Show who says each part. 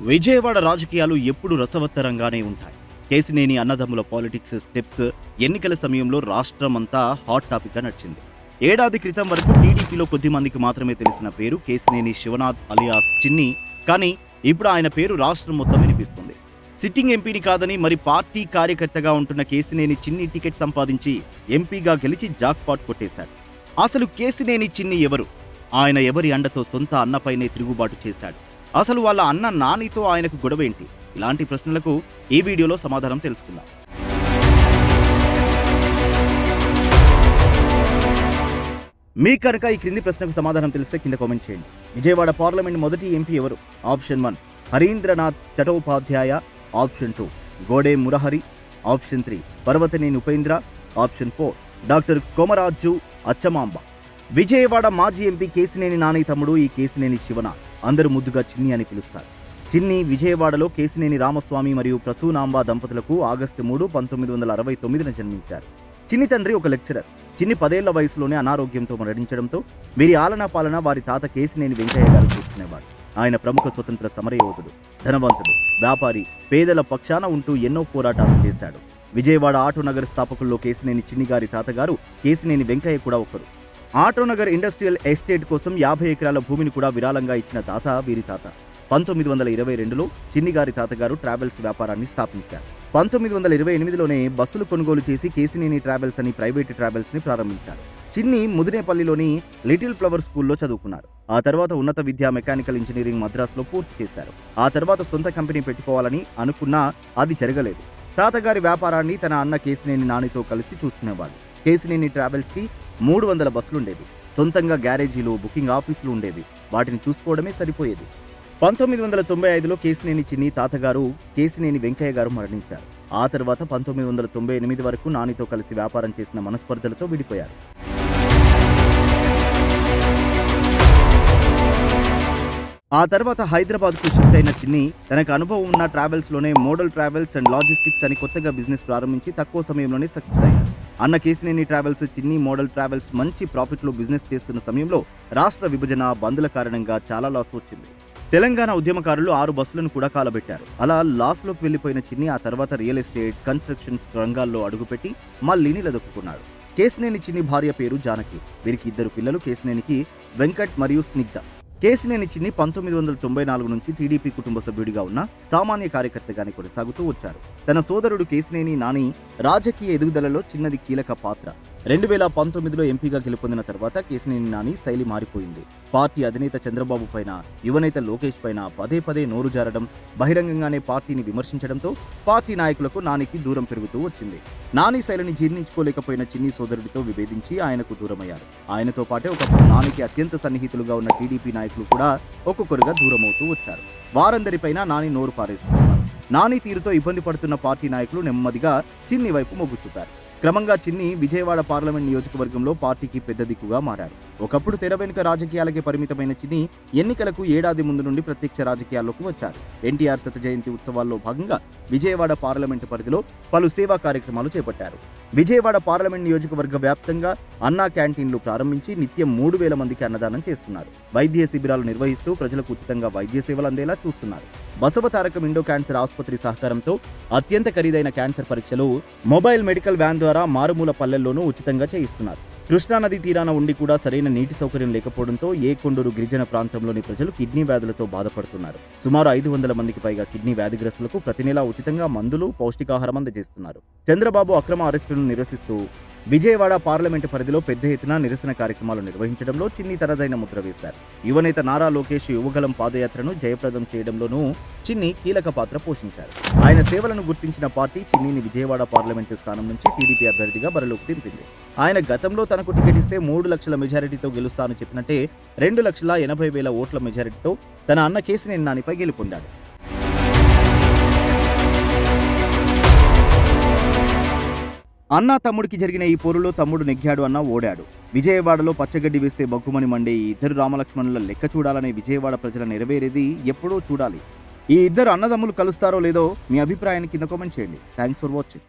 Speaker 1: విజయవాడ రాజకీయాలు ఎప్పుడు రసవత్తరంగానే ఉంటాయి. కేసినేని అన్నదమ్ముల పాలిటిక్స్ స్టెప్స్ ఎన్నికల సమయంలో రాష్ట్రమంతా హాట్ టాపిక్గా నడిచింది. ఏడాది క్రితం వరకు టీడీపీలో కొద్ది మందికి మాత్రమే తెలిసిన పేరు కేసినేని శివనాథ్ అలియాస్ చిన్ని. కానీ ఇప్పుడు ఆయన పేరు రాష్ట్రం మొత్తం వినిపిస్తుంది. సిట్టింగ్ ఎంపీని కాదని మరి పార్టీ కార్యకర్తగా ఉంటున్న కేసినేని చిన్ని టికెట్ సంపాదించి ఎంపీగా గెలిచి జాక్పాట్ కొట్టేశాడు. అసలు కేసినేని చిన్ని ఎవరు? ఆయన ఎవరి అండతో సొంత అన్నపైనే తిరుగుబాటు చేశాడు? అసలు వాళ్ళ అన్న నానితో ఆయనకు గొడవేంటి? ఇలాంటి ప్రశ్నలకు ఈ వీడియోలో సమాధానం తెలుసుకుందాం. మీ కనుక ఈ క్రింది ప్రశ్నకు సమాధానం తెలిస్తే కింద కామెంట్ చేయండి. విజయవాడ పార్లమెంట్ మొదటి ఎంపీ ఎవరు? Option 1 Harindranath Chattopadhyay, option 2 Gode Murahari, option 3 Parvataneni Upendra, option 4 doctor Komaraju Atchamamba. Vijayawada మాజీ ఎంపీ కేసినేని నాని తమ్ముడు ఈ కేసినేని శివనాథ్. అందరూ ముద్దుగా చిన్ని అని పిలుస్తారు. చిన్ని విజయవాడలో కేసినేని రామస్వామి మరియు ప్రసూనాంబ దంపతులకు ఆగస్టు 3, 1969న జన్మించారు. చిన్ని తండ్రి ఒక లెక్చరర్. చిన్ని 10 ఏళ్ల వయసులోనే అనారోగ్యంతో మరణించడంతో వీరి ఆలనా పాలన వారి తాత కేసినేని వెంకయ్య గారు చూసుకునేవారు. ఆయన ప్రముఖ స్వతంత్ర సమరయోధుడు, ధనవంతుడు, వ్యాపారి, పేదల పక్షాన ఉంటూ ఎన్నో పోరాటాలు చేశాడు. విజయవాడ ఆటోనగర్ స్థాపకుల్లో కేసినేని చిన్ని గారి తాతగారు కేసినేని వెంకయ్య కూడా ఒకరు. ఆటోనగర్ ఇండస్ట్రియల్ ఎస్టేట్ కోసం 50 ఎకరాల భూమిని కూడా విరాళంగా ఇచ్చిన తాత వీరి తాత. 1922లో చిన్ని గారి తాతగారు ట్రావెల్స్ వ్యాపారాన్ని స్థాపించారు. 1928లోనే బస్సులు కొనుగోలు చేసి కేసినేని ట్రావెల్స్ అని ప్రైవేట్ ట్రావెల్స్ ని ప్రారంభించారు. చిన్ని ముదినేపల్లిలోని లిటిల్ ఫ్లవర్ స్కూల్లో చదువుకున్నారు. ఆ తర్వాత ఉన్నత విద్య మెకానికల్ ఇంజనీరింగ్ మద్రాసులో పూర్తి చేశారు. ఆ తర్వాత సొంత కంపెనీ పెట్టుకోవాలని అనుకున్నా అది జరగలేదు. తాతగారి వ్యాపారాన్ని తన అన్న కేసినేని నానితో కలిసి చూసుకునేవాడు. కేసినేని ట్రావెల్స్ కి 300 బస్సులుండేవి. సొంతంగా గ్యారేజీలు, బుకింగ్ ఆఫీసులు ఉండేవి. వాటిని చూసుకోవడమే సరిపోయేది. 1995లో కేసినేని చిన్ని తాతగారు కేసినేని వెంకయ్య గారు మరణించారు. ఆ తర్వాత 1998 వరకు నానితో కలిసి వ్యాపారం చేసిన మనస్పర్ధలతో విడిపోయారు. ఆ తర్వాత హైదరాబాద్కు షిఫ్ట్ అయిన చిన్ని తనకు అనుభవం ఉన్న ట్రావెల్స్లోనే మోడల్ ట్రావెల్స్ అండ్ లాజిస్టిక్స్ అని కొత్తగా బిజినెస్ ప్రారంభించి తక్కువ సమయంలోనే సక్సెస్ అయ్యారు. అన్న కేసినేని ట్రావెల్స్, చిన్ని మోడల్ ట్రావెల్స్ మంచి ప్రాఫిట్లో బిజినెస్ చేస్తున్న సమయంలో రాష్ట్ర విభజన, బందుల కారణంగా చాలా లాస్ వచ్చింది. తెలంగాణ ఉద్యమకారులు 6 బస్సులను కూడా కాలబెట్టారు. అలా లాస్లోకి వెళ్లిపోయిన చిన్ని ఆ తర్వాత రియల్ ఎస్టేట్, కన్స్ట్రక్షన్స్ రంగాల్లో అడుగుపెట్టి మళ్లీ నిలదొక్కున్నాడు. కేసినేని చిన్ని భార్య పేరు జానకి. వీరికి 2 పిల్లలు, కేసినేనికి వెంకట్ మరియు స్నిగ్ధ. కేసినేని చిన్ని 1994 నుంచి టీడీపీ కుటుంబ సభ్యుడిగా ఉన్న సామాన్య కార్యకర్తగానే కొనసాగుతూ వచ్చారు. తన సోదరుడు కేసినేని నాని రాజకీయ ఎదుగుదలలో చిన్నది కీలక పాత్ర. 2019లో ఎంపీగా గెలుపొందిన తర్వాత కేసినేని నాని శైలి మారిపోయింది. పార్టీ అధినేత చంద్రబాబు పైన, యువనేత లోకేష్ పైన పదే నోరు జారడం, బహిరంగంగానే పార్టీని విమర్శించడంతో పార్టీ నాయకులకు నానికి దూరం పెరుగుతూ వచ్చింది. నాని శైలిని జీర్ణించుకోలేకపోయిన చిన్ని సోదరుడితో విభేదించి ఆయనకు దూరమయ్యారు. ఆయనతో పాటే ఒకప్పుడు నానికి అత్యంత సన్నిహితులుగా ఉన్న టీడీపీ నాయకులు కూడా ఒక్కొక్కరుగా దూరమవుతూ వచ్చారు. వారందరిపైన నాని నోరు పారేసుకున్నారు. నాని తీరుతో ఇబ్బంది పడుతున్న పార్టీ నాయకులు నెమ్మదిగా చిన్ని వైపు మొగ్గు చూపారు. క్రమంగా చిన్ని విజయవాడ పార్లమెంట్ నియోజకవర్గంలో పార్టీకి పెద్ద దిక్కుగా మారారు. ఒకప్పుడు తెర వెనుక రాజకీయాలకే పరిమితమైన చిన్ని ఎన్నికలకు ఏడాది ముందు నుండి ప్రత్యక్ష రాజకీయాల్లోకి వచ్చారు. ఎన్టీఆర్ శత జయంతి ఉత్సవాల్లో భాగంగా విజయవాడ పార్లమెంటు పరిధిలో పలు సేవా కార్యక్రమాలు చేపట్టారు. విజయవాడ పార్లమెంట్ నియోజకవర్గ వ్యాప్తంగా అన్నా క్యాంటీన్లు ప్రారంభించి నిత్యం 3000 మందికి అన్నదానం చేస్తున్నారు. వైద్య శిబిరాలు నిర్వహిస్తూ ప్రజలకు ఉచితంగా వైద్య సేవలు అందేలా చూస్తున్నారు. బసవతారకం ఇండో క్యాన్సర్ ఆసుపత్రి సహకారంతో అత్యంత ఖరీదైన క్యాన్సర్ పరీక్షలు మొబైల్ మెడికల్ వ్యాన్ ద్వారా మారుమూల పల్లెల్లోనూ ఉచితంగా చేయిస్తున్నారు. కృష్ణానది తీరాన ఉండి కూడా సరైన నీటి సౌకర్యం లేకపోవడంతో ఏకొండూరు గిరిజన ప్రాంతంలోని ప్రజలు కిడ్నీ వ్యాధులతో బాధపడుతున్నారు. సుమారు 500 మందికి పైగా కిడ్నీ వ్యాధిగ్రస్తులకు ప్రతి నెలా ఉచితంగా మందులు, పౌష్టికాహారం అందజేస్తున్నారు. చంద్రబాబు అక్రమ అరెస్టులను నిరసిస్తూ విజయవాడ పార్లమెంటు పరిధిలో పెద్ద ఎత్తున నిరసన కార్యక్రమాలు నిర్వహించడంలో చిన్ని తనదైన ముద్ర వేశారు. యువనేత నారా లోకేష్ యువగలం పాదయాత్రను జయప్రదం చేయడంలోనూ చిన్ని కీలక పాత్ర పోషించారు. ఆయన సేవలను గుర్తించిన పార్టీ చిన్నిని విజయవాడ పార్లమెంటు స్థానం నుంచి టీడీపీ అభ్యర్థిగా బరిలోకి దింపింది. ఆయన గతంలో తనకు టికెట్ ఇస్తే 3 లక్షల మెజారిటీతో గెలుస్తానని చెప్పినట్టే 2,80,000 ఓట్ల మెజారిటీతో తన అన్న కేసినేని నానిపై గెలుపొందాడు. అన్నా తమ్ముడికి జరిగిన ఈ పోరులో తమ్ముడు నెగ్గాడు, అన్న ఓడాడు. విజయవాడలో పచ్చగడ్డి వేస్తే బగ్గుమని మండే ఈ ఇద్దరు రామలక్ష్మణుల లెక్క చూడాలనే విజయవాడ ప్రజల నెరవేరేది ఎప్పుడో చూడాలి. ఈ ఇద్దరు అన్నదమ్ములు కలుస్తారో లేదో మీ అభిప్రాయాన్ని కింద కామెంట్ చేయండి. Thanks for watching.